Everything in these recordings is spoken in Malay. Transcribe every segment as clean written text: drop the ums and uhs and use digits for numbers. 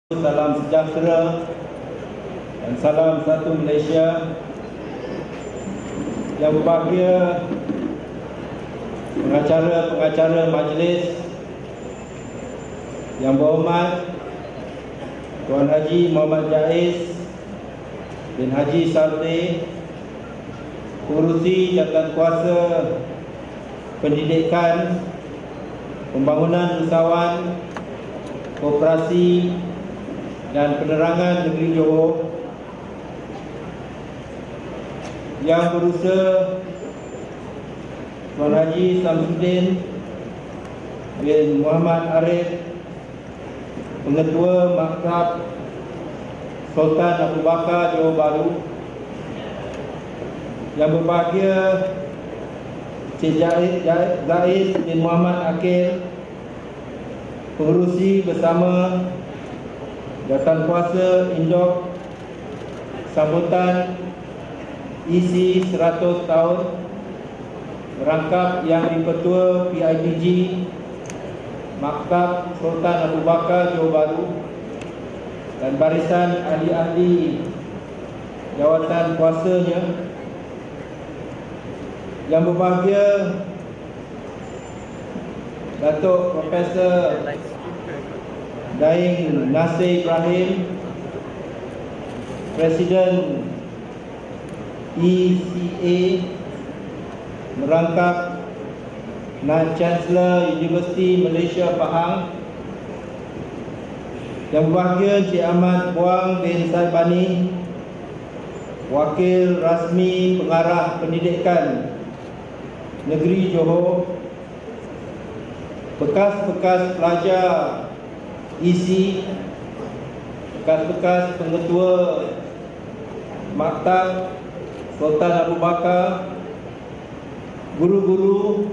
Salam sejahtera dan salam satu Malaysia. Yang berbahagia pengacara-pengacara majlis, yang berhormat Tuan Haji Muhammad Jaiz bin Haji Saleh, Pengerusi Jawatankuasa Pendidikan, Pembangunan Usahawan, Koperasi dan Penerangan Negeri Johor, Yang Berusaha Tuan Haji Samsudin bin Muhammad Arif, Pengetua Maktab Sultan Abu Bakar Johor Bahru, yang berbahagia Cik Zaiz bin Muhammad Akil, Pengerusi bersama Jawatankuasa Indok, sambutan isi 100 tahun merangkap Yang di-Pertua PIBG Maktab Sultan Abu Bakar Johor Bahru dan barisan ahli-ahli jawatan kuasanya. Yang berbahagia Datuk Profesor Daing Nasir Ibrahim, Presiden ECA merangkap Chancellor Universiti Malaysia Pahang. Yang berbahagia Cik Ahmad Buang bin Saibani, Wakil Rasmi Pengarah Pendidikan Negeri Johor, bekas-bekas pelajar isi, bekas-bekas pengetua Maktab Sultan Abu Bakar, guru-guru,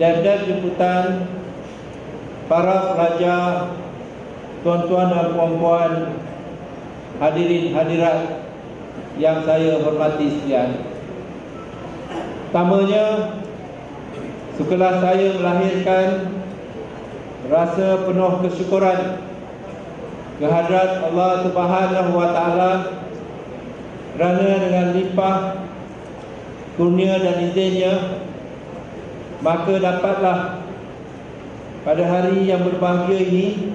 dan jemputan, para pelajar, tuan-tuan dan puan-puan, hadirin hadirat yang saya hormati sekalian. Pertamanya, sukalah saya melahirkan rasa penuh kesyukuran kehadrat Allah Subhanahu wa Ta'ala kerana dengan limpah kurnia dan izinnya, maka dapatlah pada hari yang berbahagia ini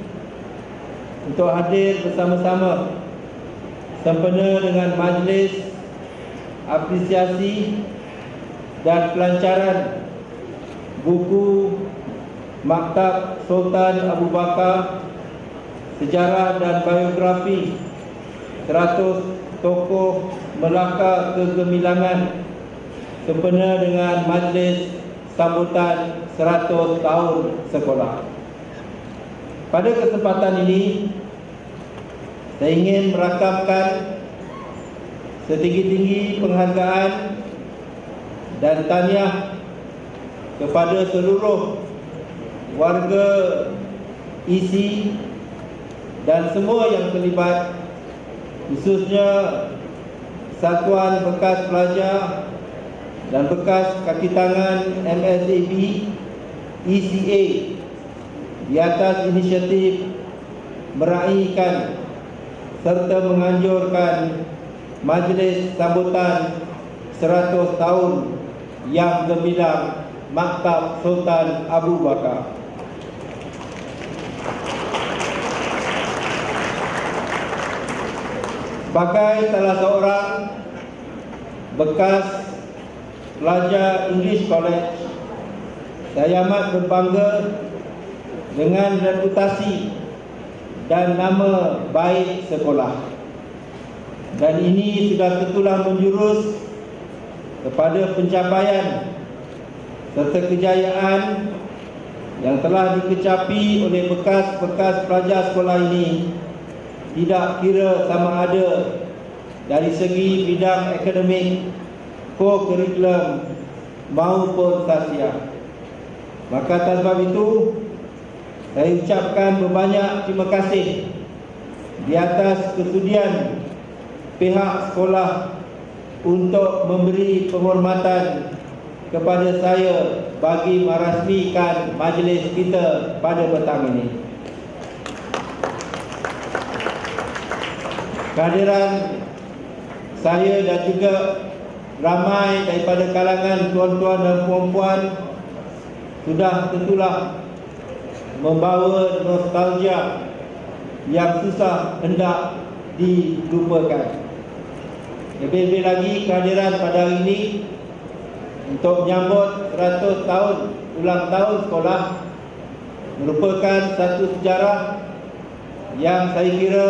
untuk hadir bersama-sama sempena dengan majlis apresiasi dan pelancaran buku Maktab Sultan Abu Bakar, Sejarah dan Biografi 100 Tokoh Melaka Kegemilangan sempena dengan majlis sambutan 100 tahun sekolah. Pada kesempatan ini, saya ingin merakamkan setinggi-tinggi penghargaan dan tahniah kepada seluruh warga isi dan semua yang terlibat, khususnya satuan bekas pelajar dan bekas kaki tangan MSAB ECA di atas inisiatif meraihkan serta menganjurkan majlis sambutan 100 tahun yang gemilang Maktab Sultan Abu Bakar. Sebagai salah seorang bekas pelajar English College, saya amat berbangga dengan reputasi dan nama baik sekolah. Dan ini sudah tertulang menjurus kepada pencapaian serta kejayaan yang telah dikecapi oleh bekas-bekas pelajar sekolah ini, tidak kira sama ada dari segi bidang akademik, co-curriculum maupun sosial. Maka atas sebab itu, saya ucapkan berbanyak terima kasih di atas kesudian pihak sekolah untuk memberi penghormatan kepada saya bagi merasmikan majlis kita pada petang ini. kehadiran saya dan juga ramai daripada kalangan tuan-tuan dan puan-puan sudah tentulah membawa nostalgia yang susah hendak dilupakan. Lebih-lebih lagi kehadiran pada hari ini untuk menyambut 100 tahun ulang tahun sekolah merupakan satu sejarah yang saya kira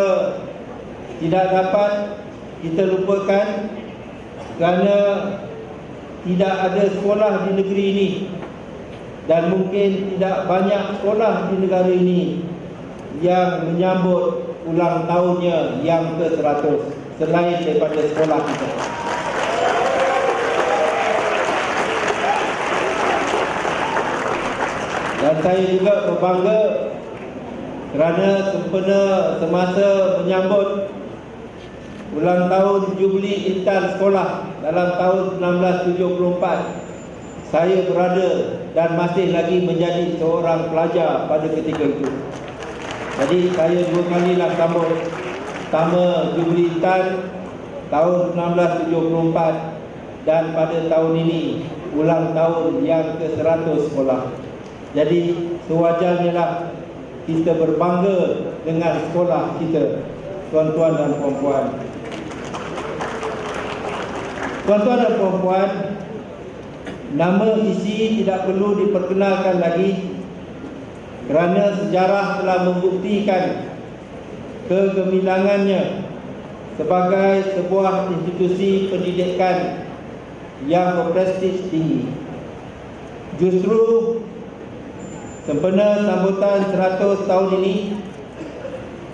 tidak dapat kita lupakan, kerana tidak ada sekolah di negeri ini dan mungkin tidak banyak sekolah di negara ini yang menyambut ulang tahunnya yang ke-100 selain daripada sekolah kita. Dan saya juga berbangga kerana sempena semasa menyambut ulang tahun Jubili Intan Sekolah dalam tahun 1974, saya berada dan masih lagi menjadi seorang pelajar pada ketika itu. Jadi saya dua kalilah sambut. Pertama Jubili Intan tahun 1974 dan pada tahun ini ulang tahun yang ke-100 sekolah. Jadi sewajarnya lah kita berbangga dengan sekolah kita, tuan-tuan dan puan-puan. Tuan-tuan dan puan-puan, nama isi tidak perlu diperkenalkan lagi kerana sejarah telah membuktikan kegemilangannya sebagai sebuah institusi pendidikan yang berprestij tinggi. Justru sempena sambutan 100 tahun ini,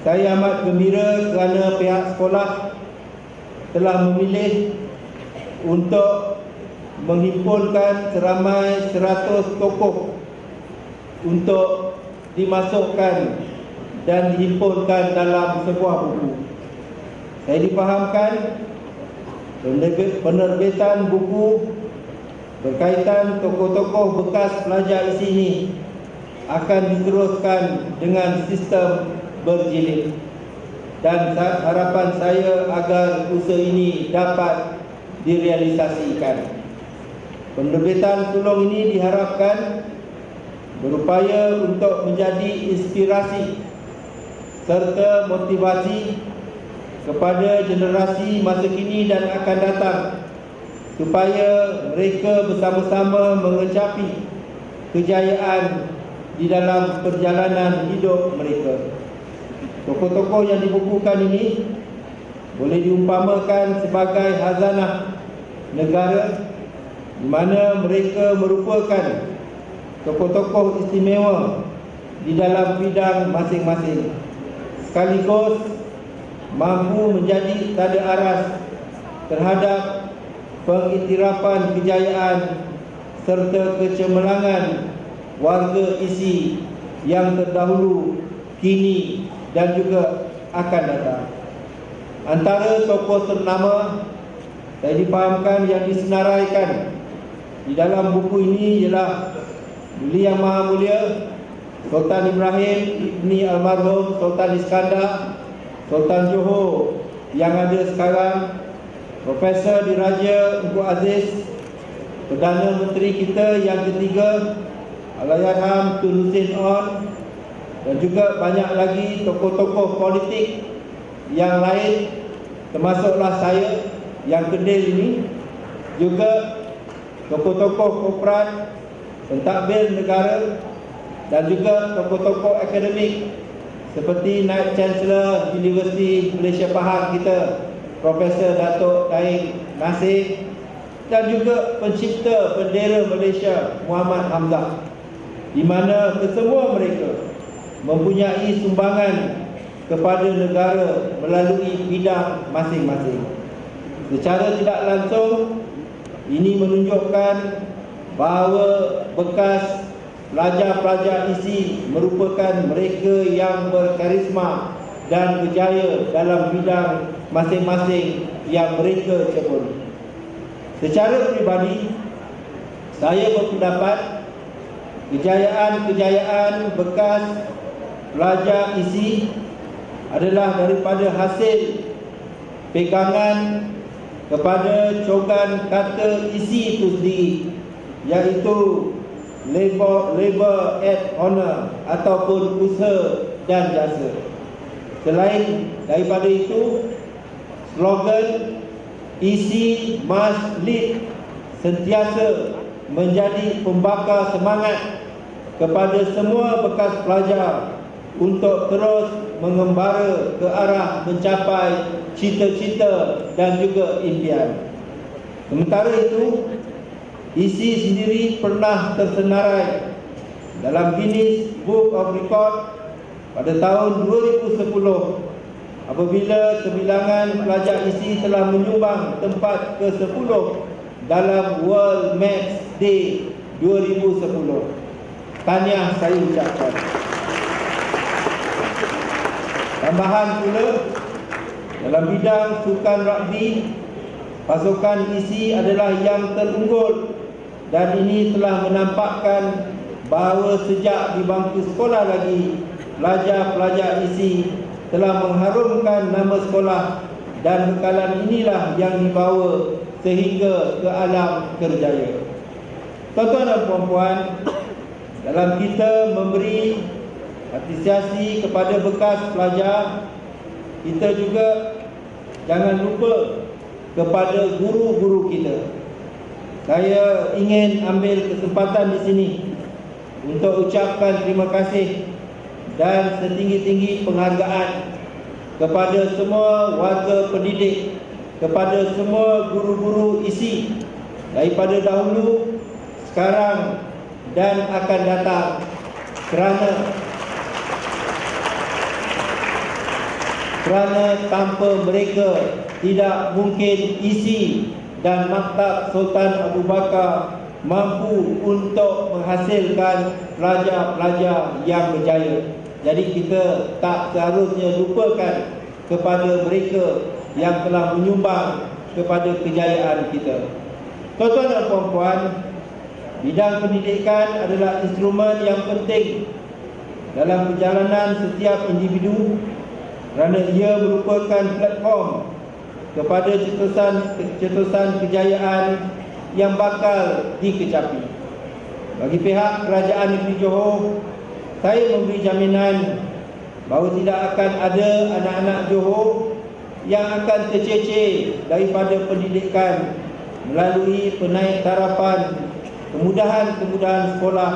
saya amat gembira kerana pihak sekolah telah memilih untuk menghimpunkan seramai 100 tokoh untuk dimasukkan dan dihimpunkan dalam sebuah buku. Saya difahamkan penerbitan buku berkaitan tokoh-tokoh bekas pelajar isi ini akan diteruskan dengan sistem berjilid, dan harapan saya agar usaha ini dapat direalisasikan. Penerbitan sulung ini diharapkan berupaya untuk menjadi inspirasi serta motivasi kepada generasi masa kini dan akan datang, supaya mereka bersama-sama mengecapi kejayaan di dalam perjalanan hidup mereka. Tokoh-tokoh yang dibukukan ini boleh diumpamakan sebagai hazanah negara, di mana mereka merupakan tokoh-tokoh istimewa di dalam bidang masing-masing, sekaligus mampu menjadi tanda aras terhadap pengiktirafan kejayaan serta kecemerlangan warga isi yang terdahulu, kini dan juga akan datang. Antara tokoh ternama saya difahamkan yang disenaraikan di dalam buku ini ialah Beliau Yang Maha Mulia Sultan Ibrahim ibni almarhum Sultan Iskandar, Sultan Johor yang ada sekarang, Profesor Diraja Engku Aziz, Perdana Menteri kita yang ketiga Allahyarham Tun Hussein On, dan juga banyak lagi tokoh-tokoh politik yang lain, termasuklah saya yang kedil ini, juga tokoh-tokoh korporat, pentadbir negara, dan juga tokoh-tokoh akademik seperti Naib Chancellor Universiti Malaysia Pahang kita, Profesor Datuk Daik Nasir, dan juga pencipta bendera Malaysia Muhammad Hamzah, di mana kesemua mereka mempunyai sumbangan kepada negara melalui bidang masing-masing. Secara tidak langsung, ini menunjukkan bahawa bekas pelajar-pelajar isi merupakan mereka yang berkarisma dan berjaya dalam bidang masing-masing yang mereka ceburi. Secara peribadi, saya berpendapat kejayaan-kejayaan bekas pelajar isi adalah daripada hasil pegangan kepada cogan kata isi itu sendiri, iaitu labor and honor ataupun usaha dan jasa. Selain daripada itu, slogan isi must lead sentiasa menjadi pembakar semangat kepada semua bekas pelajar untuk terus mengembara ke arah mencapai cita-cita dan juga impian. Sementara itu, isi sendiri pernah tersenarai dalam Guinness Book of Record pada tahun 2010 apabila sebilangan pelajar isi telah menyumbang tempat ke-10 dalam World Maths Day 2010. Tahniah saya ucapkan. Tambahan pula, dalam bidang sukan rugby, pasukan isi adalah yang terunggul dan ini telah menampakkan bahawa sejak di bangku sekolah lagi, pelajar-pelajar isi telah mengharumkan nama sekolah dan bekalan inilah yang dibawa sehingga ke alam kerjaya. Tuan-tuan dan puan-puan, dalam kita memberi apresiasi kepada bekas pelajar, kita juga jangan lupa kepada guru-guru kita. Saya ingin ambil kesempatan di sini untuk ucapkan terima kasih dan setinggi-tinggi penghargaan kepada semua warga pendidik, kepada semua guru-guru isi daripada dahulu, sekarang dan akan datang, kerana tanpa mereka tidak mungkin isi dan Maktab Sultan Abu Bakar mampu untuk menghasilkan pelajar-pelajar yang berjaya. Jadi kita tak seharusnya lupakan kepada mereka yang telah menyumbang kepada kejayaan kita. Tuan-tuan dan puan-puan, bidang pendidikan adalah instrumen yang penting dalam perjalanan setiap individu kerana ia merupakan platform kepada cetusan kejayaan yang bakal dikecapi. Bagi pihak Kerajaan Negeri Johor, saya memberi jaminan bahawa tidak akan ada anak-anak Johor yang akan tercecer daripada pendidikan melalui penaik tarapan kemudahan-kemudahan sekolah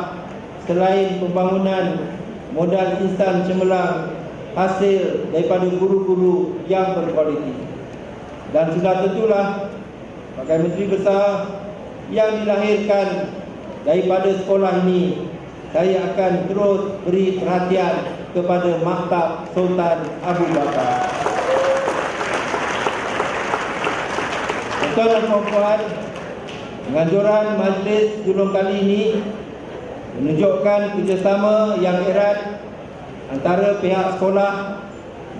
selain pembangunan modal insan cemerlang hasil daripada guru-guru yang berkualiti. Dan sudah tentulah sebagai Menteri Besar yang dilahirkan daripada sekolah ini, saya akan terus beri perhatian kepada Maktab Sultan Abu Bakar. Tuan-tuan dan puan-puan, penganjuran majlis julung kali ini menunjukkan kerjasama yang erat antara pihak sekolah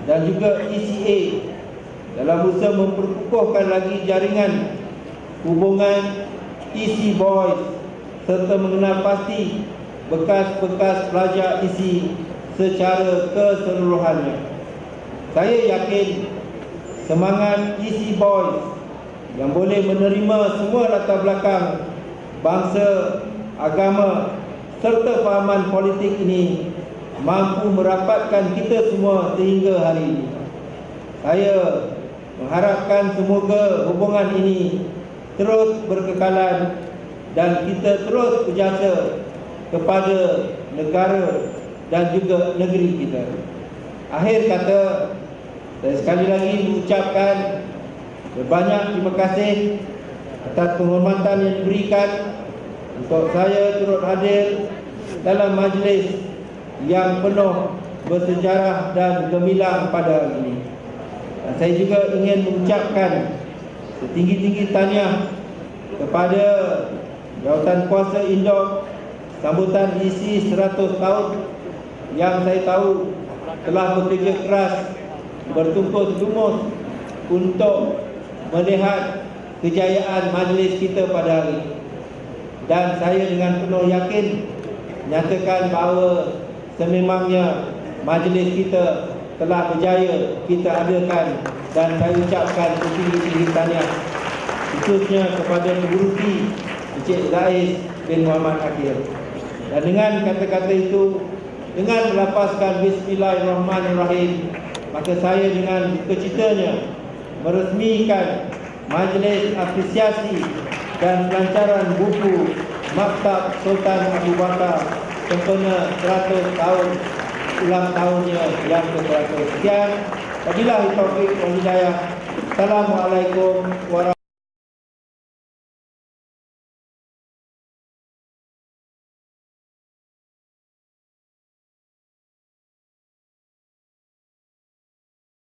dan juga ECA dalam usaha memperkukuhkan lagi jaringan hubungan EC Boys serta mengenal pasti bekas-bekas pelajar EC secara keseluruhannya. Saya yakin semangat EC Boys yang boleh menerima semua latar belakang bangsa, agama serta fahaman politik ini mampu merapatkan kita semua sehingga hari ini. Saya mengharapkan semoga hubungan ini terus berkekalan dan kita terus berjasa kepada negara dan juga negeri kita. Akhir kata, saya sekali lagi mengucapkan berbanyak terima kasih atas penghormatan yang diberikan untuk saya turut hadir dalam majlis yang penuh bersejarah dan gemilang pada hari ini. Dan saya juga ingin mengucapkan setinggi-tinggi tahniah kepada Jawatan Kuasa Indok sambutan isi 100 tahun yang saya tahu telah bekerja keras bertumpus lumus untuk melihat kejayaan majlis kita pada hari ini. Dan saya dengan penuh yakin nyatakan bahawa sememangnya majlis kita telah berjaya kita adakan, dan saya ucapkan setinggi-tinggi tahniah khususnya kepada Pengerusi Encik Zais bin Muhammad Akil. Dan dengan kata-kata itu, dengan melafazkan Bismillahirrahmanirrahim, maka saya dengan kecitanya meresmikan Majlis Apresiasi dan Pelancaran Buku Maktab Sultan Abu Bakar sempena 100 tahun ulang tahunnya yang ke-100. Sekian, wabillahi taufiq wal hidayah. Assalamualaikum warahmatullahi wabarakatuh.